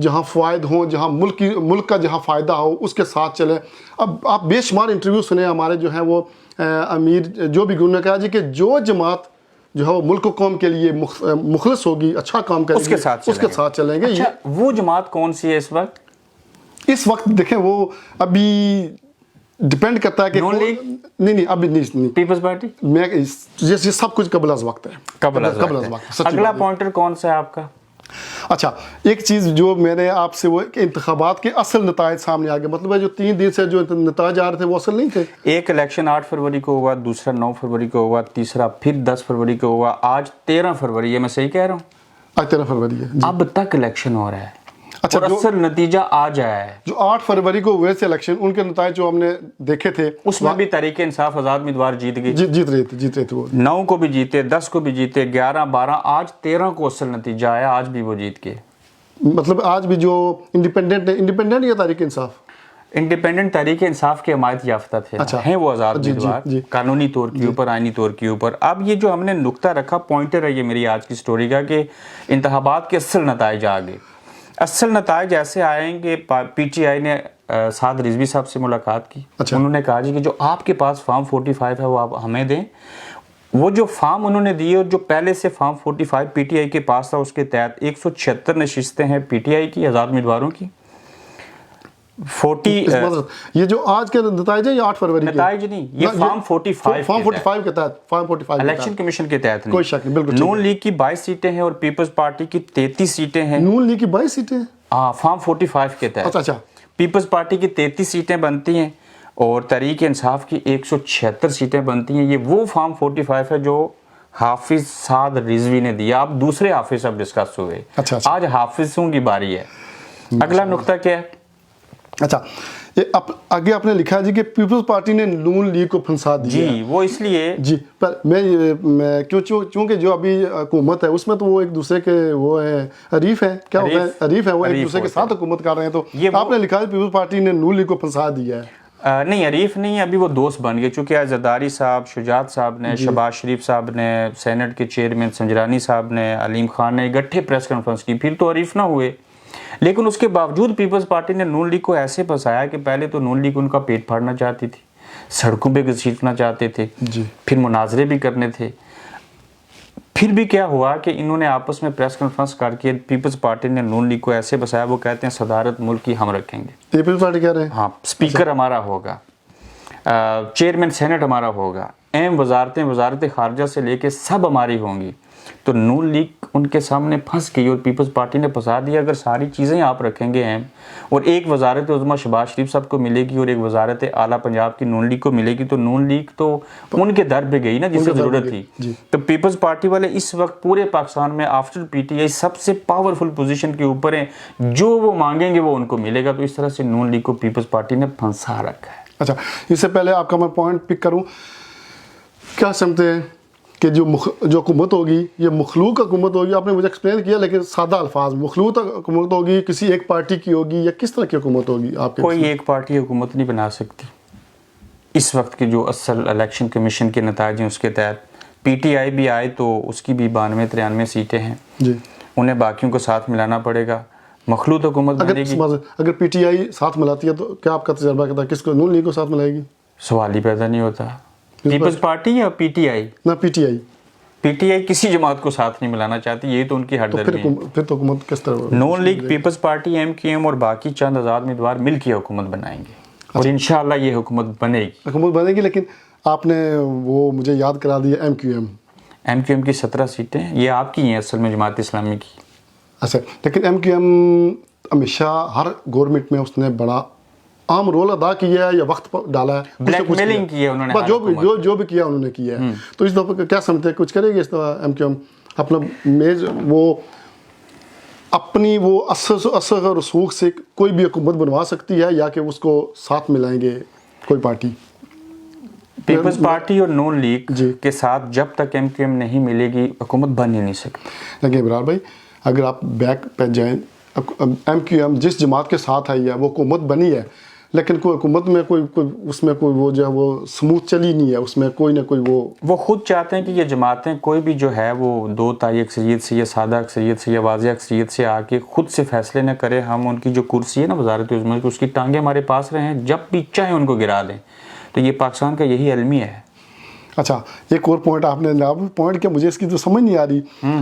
جہاں فوائد ہوں، جہاں ملک کا جہاں فائدہ ہو اس کے ساتھ چلیں. اب آپ بے شمار انٹرویو سنیں ہمارے جو ہیں وہ امیر جو بھی انہوں نے کہا جی کہ جو جماعت جو ہے وہ ملک و قوم کے لیے مخلص ہوگی، اچھا کام کرے گی، اس کے ساتھ چلیں گے. اچھا وہ جماعت کون سی ہے اس وقت؟ اس وقت دیکھیں وہ ابھی ڈپینڈ کرتا ہے کہ نہیں ابھی نہیں. پیپلز پارٹی میں یہ سب کچھ قبل از وقت ہے. قبل از وقت. اگلا پوائنٹر کون سا ہے آپ کا؟ اچھا ایک چیز جو میں نے آپ سے وہ کہ انتخابات کے اصل نتائج سامنے آ گئے، مطلب ہے جو 3 دن سے جو نتائج آ رہے تھے وہ اصل نہیں تھے. ایک الیکشن 8 فروری کو ہوا، دوسرا 9 فروری کو ہوا، تیسرا پھر 10 فروری کو ہوا، آج 13 فروری ہے. میں صحیح کہہ رہا ہوں؟ آج 13 فروری ہے. اب تک الیکشن ہو رہا ہے. اچھا اور اصل نتیجہ آ جایا ہے. جو 8 فروری کو ہوئے تھے الیکشن، ان کے نتائج جو ہم نے دیکھے تھے اس میں بھی تحریک انصاف آزاد امیدوار جیت گئی. جیت رہے تھے وہ 9 کو بھی جیتے، 10 کو بھی جیتے، 11 12، آج 13 کو اصل نتیجہ آیا. آج بھی وہ جیت کے مطلب آج بھی جو انڈیپینڈنٹ یا تحریک انصاف انڈیپینڈنٹ تحریک انصاف کے حمایت یافتہ تھے ہیں وہ آزاد امیدوار قانونی طور کے اوپر، آئینی طور کے اوپر. اب یہ جو ہم نے نقطہ رکھا پوائنٹر ہے یہ میری آج کی سٹوری کا کہ انتخابات کے اصل نتائج آ گئے. اصل نتائج ایسے آئے کہ پی ٹی آئی نے سعد رضوی صاحب سے ملاقات کی. انہوں نے کہا جی کہ جو آپ کے پاس فارم 45 ہے وہ آپ ہمیں دیں. وہ جو فارم انہوں نے دیے اور جو پہلے سے فارم 45 پی ٹی آئی کے پاس تھا اس کے تحت 176 نشستیں ہیں پی ٹی آئی کی آزاد امیدواروں کی. 40 یہ جو آج کے نتائج ہیں یہ 8 فروری کے نتائج نہیں، یہ فارم 45 کے تحت فارم 45 الیکشن کمیشن کے تحت نہیں. کوئی شک نہیں، بالکل. نون لیگ کی 22 سیٹیں ہیں اور پیپلز پارٹی کی 33 سیٹیں ہیں. نون لیگ کی 22 سیٹیں ہاں فارم 45 کے تحت. اچھا پیپلز پارٹی کی 33 سیٹیں بنتی ہیں اور تحریک انصاف کی 176 سیٹیں بنتی ہیں. یہ وہ فارم 45 ہے جو حافظ سعد رضوی نے دیا. اب دوسرے حافظ اب ڈسکس ہوئے. آج حافظوں کی باری ہے. اگلا نقطہ کیا ہے؟ اچھا آگے آپ نے لکھا جی کہ پیپلز پارٹی نے نون لیگ کو پھنسا دیا. جی وہ اس لیے جی پر میں چونکہ جو ابھی حکومت ہے اس میں تو وہ ایک دوسرے کے وہ ہیں حریف ہیں، کیا ہوتا ہے حریف ہیں، وہ ایک دوسرے کے ساتھ حکومت کر رہے ہیں. تو آپ نے لکھا ہے پیپلز پارٹی نے نون لیگ کو پھنسا دیا ہے. نہیں حریف نہیں، ابھی وہ دوست بن گئے چونکہ زرداری صاحب، شجاعت صاحب نے، شہباز شریف صاحب نے، سینٹ کے چیئرمین سنجرانی صاحب نے، علیم خان نے اکٹھے پریس کانفرنس کی، پھر تو حریف نہ ہوئے. لیکن اس کے باوجود پیپلز پارٹی نے نون لیگ کو ایسے پھنسایا کہ پہلے تو نون لیگ ان کا پیٹ پھاڑنا چاہتی تھی، سڑکوں پہ گھسیٹنا چاہتے تھے، پھر مناظرے بھی کرنے تھے. پھر بھی کیا ہوا کہ انہوں نے آپس میں پریس کانفرنس کر کے پیپلز پارٹی نے نون لیگ کو ایسے بسایا، وہ کہتے ہیں صدارت ملک کی ہم رکھیں گے. پیپلز پارٹی کہہ رہے ہیں ہاں اسپیکر ہمارا ہوگا، چیئرمین سینٹ ہمارا ہوگا، اہم وزارتیں وزارت خارجہ سے لے کے سب ہماری ہوں گی. تو نون لیگ ان کے سامنے پھنس گئی اور پیپلز پارٹی نے پھنسا دیا اگر ساری چیزیں آپ رکھیں گے اہم اور ایک وزارت عظمیٰ شہباز شریف صاحب کو ملے گی اور ایک وزارت اعلیٰ پنجاب کی نون لیگ کو ملے گی، تو نون لیگ تو ان کے در پہ گئی نا جس سے ضرورت تھی. تو پیپلز پارٹی والے اس وقت پورے پاکستان میں آفٹر پی ٹی آئی سب سے پاورفل پوزیشن کے اوپر ہیں، جو وہ مانگیں گے وہ ان کو ملے گا. تو اس طرح سے نون لیگ کو پیپلز پارٹی نے پھنسا رکھا ہے. اچھا اس سے پہلے آپ کا میں پوائنٹ پک کروں، کیا سمجھتے ہیں کہ جو حکومت ہوگی یہ مخلوق حکومت ہوگی؟ آپ نے مجھے ایکسپلین کیا لیکن سادہ الفاظ، مخلوق حکومت ہوگی، کسی ایک پارٹی کی ہوگی یا کس طرح کی حکومت ہوگی؟ آپ کے کوئی ایک پارٹی حکومت نہیں بنا سکتی. اس وقت کے جو اصل الیکشن کمیشن کے نتائج ہیں اس کے تحت پی ٹی آئی بھی آئے تو اس کی بھی 92-93 سیٹیں ہیں جی، انہیں باقیوں کو ساتھ ملانا پڑے گا. مخلوط حکومت بنے گی. اگر پی ٹی آئی ساتھ ملاتی ہے تو کیا آپ کا تجربہ کہتا ہے کس کو نون لیگ کو ساتھ ملائے گی؟ سوال ہی پیدا نہیں ہوتا. پیپلز پارٹی یا پی ٹی آئی؟ نہ P T I. P T I کسی جماعت کو ساتھ نہیں ملانا چاہتی، یہ تو ان کی ہردرمی ہے. پھر تو حکومت کس طرح؟ Noon League, Peoples Party, M Q M اور باقی چند آزاد امیدوار مل کے حکومت بنائیں گے اور انشاءاللہ یہ حکومت بنے گی. حکومت بنے گی، لیکن آپ نے وہ مجھے یاد کرا دیا M Q M. M Q M کی 17 سیٹیں یہ آپ کی ہیں اصل میں جماعت اسلامی کی. اچھا لیکن ایم کیو ایم ہمیشہ ہر گورنمنٹ میں اس نے بڑا عام رول ادا کیا ہے یا وقت پر ڈالا ہے، بلیک میلنگ کی ہے انہوں نے، جو بھی کیا انہوں نے کیا ہے. تو اس دفعہ کیا سمجھتے ہیں کچھ کرے گی اس دفعہ ایم کیو ایم اپنا میز وہ اپنی وہ اثر و رسوخ سے کوئی بھی حکومت بنوا سکتی ہے یا کہ اس کو ساتھ ملائیں گے کوئی پارٹی؟ پیپلز پارٹی اور نون لیگ کے ساتھ جب تک ایم کیو ایم نہیں ملے گی حکومت بن ہی نہیں سکتی. لیکن ابرار بھائی اگر آپ بیک پہ جائیں، ایم کیو ایم جس جماعت کے ساتھ آئی ہے وہ حکومت بنی ہے، لیکن کوئی حکومت میں کوئی اس میں کوئی وہ جو ہے وہ سموتھ چلی نہیں ہے, اس میں کوئی نہ کوئی وہ خود چاہتے ہیں کہ یہ جماعتیں کوئی بھی جو ہے وہ 2 تائی اکثریت سے یا سادہ اکثریت سے یا واضح اکثریت سے آ کے خود سے فیصلے نہ کرے, ہم ان کی جو کرسی ہے نا وزارت عظمیٰ کی, اس کی ٹانگیں ہمارے پاس رہیں, جب بھی چاہیں ان کو گرا دیں. تو یہ پاکستان کا یہی المیہ ہے. اچھا ایک اور پوائنٹ آپ نے پوائنٹ کیا مجھے اس کی تو سمجھ نہیں آ رہی,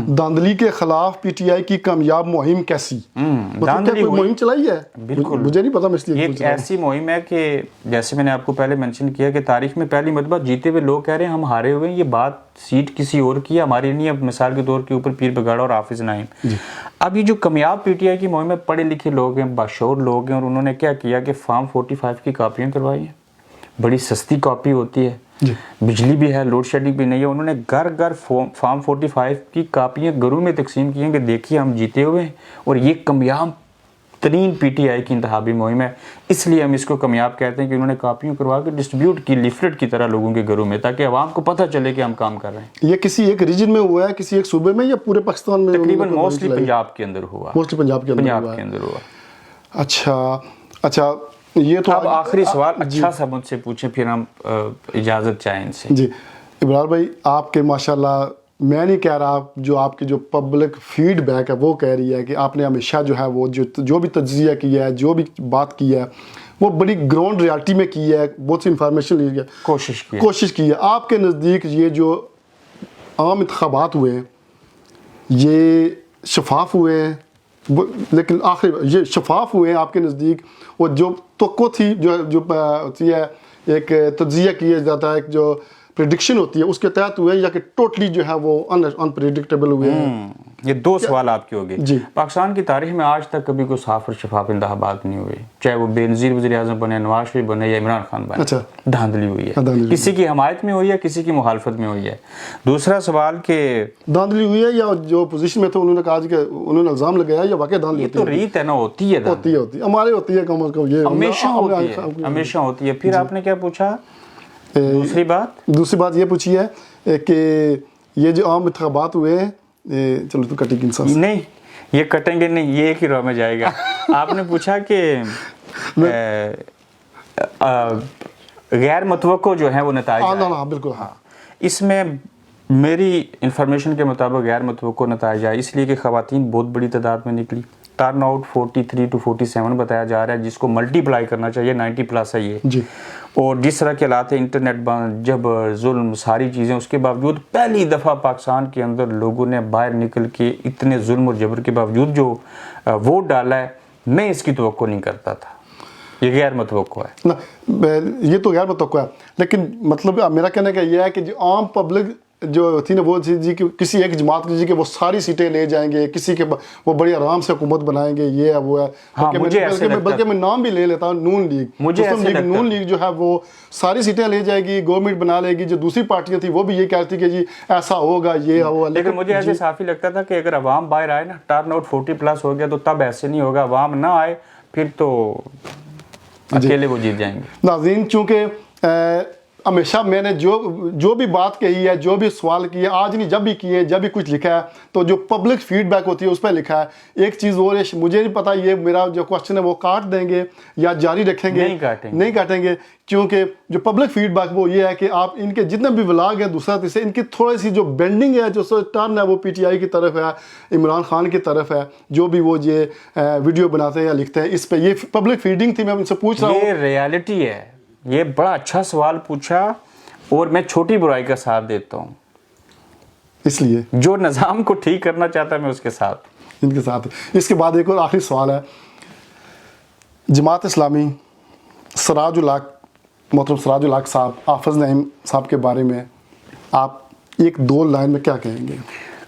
دھاندلی کے خلاف پی ٹی آئی کی کامیاب مہم کیسی, مطلب کیا کوئی مہم چلائی ہے؟ بالکل مجھے نہیں پتا, میں اس لیے یہ ایک ایسی مہم ہے کہ جیسے میں نے آپ کو پہلے منشن کیا کہ تاریخ میں پہلی مرتبہ جیتے ہوئے لوگ کہہ رہے ہیں ہم ہارے ہوئے ہیں, یہ بات سیٹ کسی اور کی ہے, ہماری نہیں. اب مثال کے طور کے اوپر پیر بگاڑا اور حافظ نعیم. اب یہ جو کامیاب پی ٹی آئی کی مہم ہے, پڑھے لکھے لوگ ہیں, باشعور لوگ ہیں, اور انہوں نے کیا کیا کہ فارم 45 کی کاپیاں کروائی ہیں. بڑی سستی کاپی ہوتی ہے, بجلی بھی ہے, لوڈ شیڈنگ بھی نہیں ہے. انہوں نے گھر گھر فارم 45 کی کاپیاں گھروں میں تقسیم کی ہیں کہ دیکھیے ہم جیتے ہوئے ہیں, اور یہ کامیاب ترین پی ٹی آئی کی انتخابی مہم ہے. اس لیے ہم اس کو کامیاب کہتے ہیں کہ انہوں نے کاپیوں کروا کے ڈسٹریبیوٹ کی لیفلیٹ کی طرح لوگوں کے گھروں میں, تاکہ عوام کو پتہ چلے کہ ہم کام کر رہے ہیں. یہ کسی ایک ریجن میں ہوا ہے, کسی ایک صوبے میں, یا پورے پاکستان میں؟ تقریباً موسٹلی پنجاب کے اندر ہوا. موسٹلی پنجاب کے اندر ہوا. اچھا یہ تو اب آخری سوال اچھا سا مجھ سے پوچھیں, پھر ہم اجازت چاہیں ان سے. جی ابرار بھائی, آپ کے ماشاءاللہ, میں نہیں کہہ رہا, جو آپ کی جو پبلک فیڈ بیک ہے وہ کہہ رہی ہے کہ آپ نے ہمیشہ جو ہے وہ جو بھی تجزیہ کیا ہے, جو بھی بات کی ہے, وہ بڑی گراؤنڈ ریالٹی میں کی ہے, بہت سی انفارمیشن لی ہے, کوشش کی ہے. آپ کے نزدیک یہ جو عام انتخابات ہوئے ہیں یہ شفاف ہوئے ہیں, لیکن آخر یہ شفاف ہوئے ہیں آپ کے نزدیک؟ وہ جو توقع تھی, جو ہوتی ہے ایک تجزیہ کیا جاتا ہے, جو پریڈکشن ہوتی ہے, اس کے تحت ہوئے, یا کہ ٹوٹلی جو ہے وہ انپریڈکٹیبل ہوئے ہیں؟ یہ 2 سوال آپ کے ہو گئے. جی. پاکستان کی تاریخ میں آج تک کبھی کوئی صاف اور شفاف انتخابات نہیں ہوئے, چاہے وہ بے نظیر وزیر اعظم بنے, نواز شریف بنے, یا عمران خان بنے. اچھا, دھاندلی ہوئی ہے, کسی کی حمایت میں ہوئی ہے, کسی کی مخالفت میں ہوئی ہے. دوسرا سوال کہ دھاندلی ہوئی ہے, یا جو پوزیشن میں تھے انہوں نے کہا کہ انہوں نے الزام لگایا, یا واقعی دھاندلی؟ یہ تو ریت ہے نا, ہوتی ہے ہمارے ہوتی ہے, کم از کم یہ ہمیشہ ہوتی ہے. پھر آپ نے کیا پوچھا دوسری بات یہ پوچھی ہے کہ یہ جو عام انتخابات ہوئے ہیں, چلو تو کٹی انسان نہیں, یہ کٹیں گے نہیں, یہ ایک ہی رو میں جائے گا. آپ نے پوچھا کہ غیر متوقع جو ہیں وہ نتائج, بالکل. ہاں, اس میں میری انفارمیشن کے مطابق غیر متوقع نتائج آئے, اس لیے کہ خواتین بہت بڑی تعداد میں نکلی. ٹرن آؤٹ 43 to 47 بتایا جا رہا ہے, جس کو ملٹی پلائی کرنا چاہیے, 90+ ہے یہ. جی. اور جس طرح کے حالات ہیں, انٹرنیٹ بند, جبر, ظلم, ساری چیزیں, اس کے باوجود پہلی دفعہ پاکستان کے اندر لوگوں نے باہر نکل کے اتنے ظلم اور جبر کے باوجود جو ووٹ ڈالا ہے, میں اس کی توقع نہیں کرتا تھا. یہ غیر متوقع ہے. یہ تو غیر متوقع ہے, لیکن مطلب میرا کہنے کا یہ ہے کہ جو عام پبلک جو تھی نا, وہ جی کہ کسی ایک جماعت کی, جی کہ وہ ساری سیٹیں لے جائیں گے, کسی کے وہ بڑی آرام سے حکومت بنائیں گے, یہ ہے وہ ہے. بلکہ میں نام بھی لے لیتا ہوں, نون لیگ. نون لیگ جو ہے وہ ساری سیٹیں لے جائے گی, گورنمنٹ بنا لے گی. جو دوسری پارٹیاں تھیں وہ بھی یہ کہتی کہ جی ایسا ہوگا, یہ ہوگا. لیکن مجھے ایسے صافی لگتا تھا کہ اگر عوام باہر آئے نا, ٹرن آؤٹ 40+ ہو گیا, تو تب ایسے نہیں ہوگا. عوام نہ آئے پھر تو اکیلے وہ جیت جائیں گے. ناظرین, چونکہ ہمیشہ میں نے جو بھی بات کہی ہے, جو بھی سوال کیے, آج نہیں جب بھی کیے, جب بھی کچھ لکھا ہے, تو جو پبلک فیڈ بیک ہوتی ہے اس پہ لکھا ہے. ایک چیز اور ہے, مجھے نہیں پتا یہ میرا جو کوشچن ہے وہ کاٹ دیں گے یا جاری رکھیں گے. نہیں کاٹیں گے, کیونکہ جو پبلک فیڈ بیک وہ یہ ہے کہ آپ ان کے جتنے بھی ولاگ ہیں دوسرا تیسرا, ان کی تھوڑی سی جو بینڈنگ ہے, جو ٹرن ہے وہ پی ٹی آئی کی طرف ہے, عمران خان کی طرف ہے, جو بھی وہ یہ ویڈیو بناتے ہیں یا لکھتے ہیں, اس پہ یہ پبلک فیڈنگ تھی. میں ان سے پوچھ رہا ہوں, یہ ریالٹی ہے. یہ بڑا اچھا سوال پوچھا, اور میں چھوٹی برائی کا ساتھ دیتا ہوں, اس لیے جو نظام کو ٹھیک کرنا چاہتا ہے میں اس کے ساتھ, ان کے ساتھ. اس کے بعد ایک اور آخری سوال ہے, جماعت اسلامی, سراج الحق, محترم سراج الحق صاحب, حافظ نعیم صاحب کے بارے میں آپ 1-2 لائن میں کیا کہیں گے؟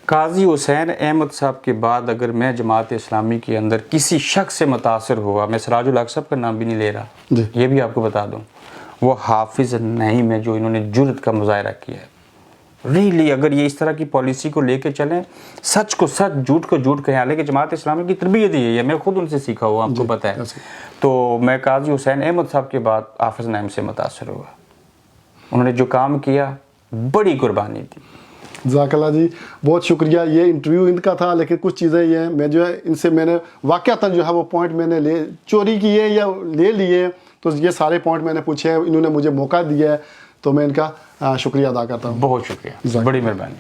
قاضی حسین احمد صاحب کے بعد اگر میں جماعت اسلامی کے اندر کسی شخص سے متاثر ہوا, میں سراج الحق صاحب کا نام بھی نہیں لے رہا, یہ بھی آپ کو بتا دوں, وہ حافظ نعیم ہے, جو انہوں نے جرأت کا مظاہرہ کیا ہے. ریلی اگر یہ اس طرح کی پالیسی کو لے کے چلیں, سچ کو سچ, جھوٹ کو جھوٹ کہیں, حالانکہ جماعت اسلامی کی تربیت ہی ہے, میں خود ان سے سیکھا ہوا, آپ کو پتہ ہے. تو میں قاضی حسین احمد صاحب کے بعد حافظ نعیم سے متاثر ہوا. انہوں نے جو کام کیا بڑی قربانی تھی. جزاک اللہ جی, بہت شکریہ. یہ انٹرویو ان کا تھا, لیکن کچھ چیزیں یہ ہیں, میں جو ہے ان سے میں نے واقعتاً جو ہے وہ پوائنٹ میں نے چوری کیے یا لے لیے, تو یہ سارے پوائنٹ میں نے پوچھے ہیں، انہوں نے مجھے موقع دیا ہے، تو میں ان کا شکریہ ادا کرتا ہوں. بہت شکریہ، بڑی مہربانی.